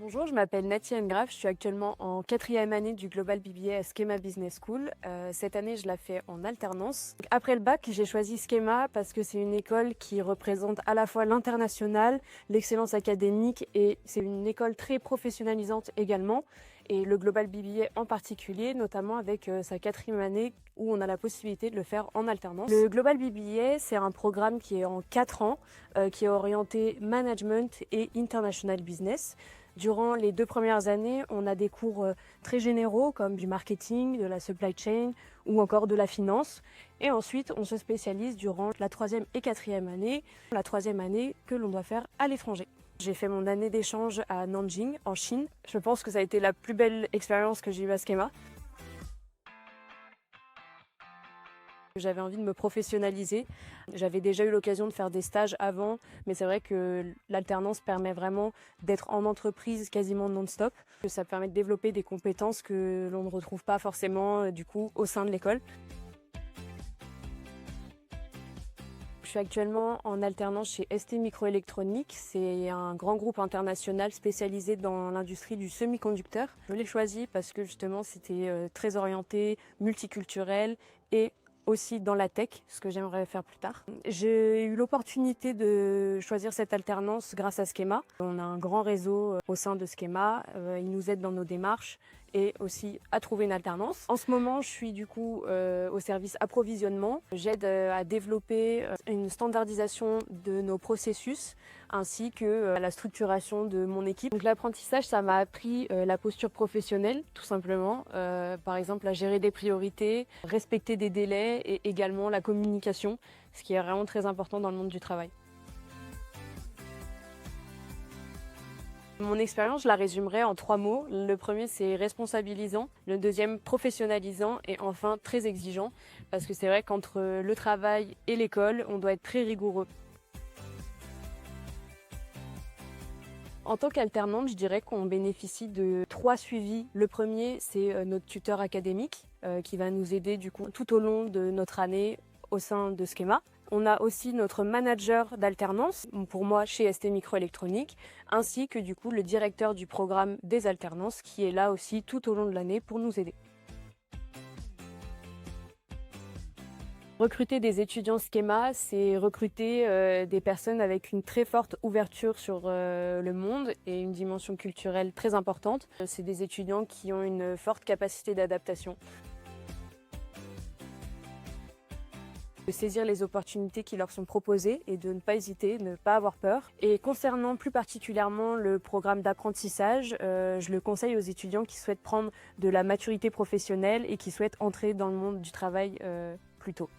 Bonjour, je m'appelle Nathie Engrave, je suis actuellement en quatrième année du Global BBA à Schema Business School. Cette année, je la fais en alternance. Après le bac, j'ai choisi Schema parce que c'est une école qui représente à la fois l'international, l'excellence académique et c'est une école très professionnalisante également. Et le Global BBA en particulier, notamment avec sa quatrième année où on a la possibilité de le faire en alternance. Le Global BBA, c'est un programme qui est en 4 ans, qui est orienté management et international business. Durant les 2 premières années, on a des cours très généraux comme du marketing, de la supply chain ou encore de la finance. Et ensuite, on se spécialise durant la 3e et 4e année, la 3e année que l'on doit faire à l'étranger. J'ai fait mon année d'échange à Nanjing, en Chine. Je pense que ça a été la plus belle expérience que j'ai eue à Schema. J'avais envie de me professionnaliser. J'avais déjà eu l'occasion de faire des stages avant, mais c'est vrai que l'alternance permet vraiment d'être en entreprise quasiment non-stop. Ça permet de développer des compétences que l'on ne retrouve pas forcément du coup au sein de l'école. Je suis actuellement en alternance chez ST Microélectronique. C'est un grand groupe international spécialisé dans l'industrie du semi-conducteur. Je l'ai choisi parce que justement c'était très orienté, multiculturel et aussi dans la tech, ce que j'aimerais faire plus tard. J'ai eu l'opportunité de choisir cette alternance grâce à Schema. On a un grand réseau au sein de Schema, ils nous aident dans nos démarches et aussi à trouver une alternance. En ce moment, je suis du coup au service approvisionnement. J'aide à développer une standardisation de nos processus ainsi que la structuration de mon équipe. Donc l'apprentissage, ça m'a appris la posture professionnelle, tout simplement. Par exemple, à gérer des priorités, respecter des délais et également la communication, ce qui est vraiment très important dans le monde du travail. Mon expérience, je la résumerai en 3 mots. Le premier, c'est responsabilisant. Le deuxième, professionnalisant. Et enfin, très exigeant. Parce que c'est vrai qu'entre le travail et l'école, on doit être très rigoureux. En tant qu'alternante, je dirais qu'on bénéficie de 3 suivis. Le premier, c'est notre tuteur académique qui va nous aider du coup tout au long de notre année au sein de Schema. On a aussi notre manager d'alternance, pour moi chez ST Microélectronique, ainsi que du coup le directeur du programme des alternances qui est là aussi tout au long de l'année pour nous aider. Recruter des étudiants Schema, c'est recruter des personnes avec une très forte ouverture sur le monde et une dimension culturelle très importante. C'est des étudiants qui ont une forte capacité d'adaptation. De saisir les opportunités qui leur sont proposées et de ne pas hésiter, de ne pas avoir peur. Et concernant plus particulièrement le programme d'apprentissage, je le conseille aux étudiants qui souhaitent prendre de la maturité professionnelle et qui souhaitent entrer dans le monde du travail plus tôt.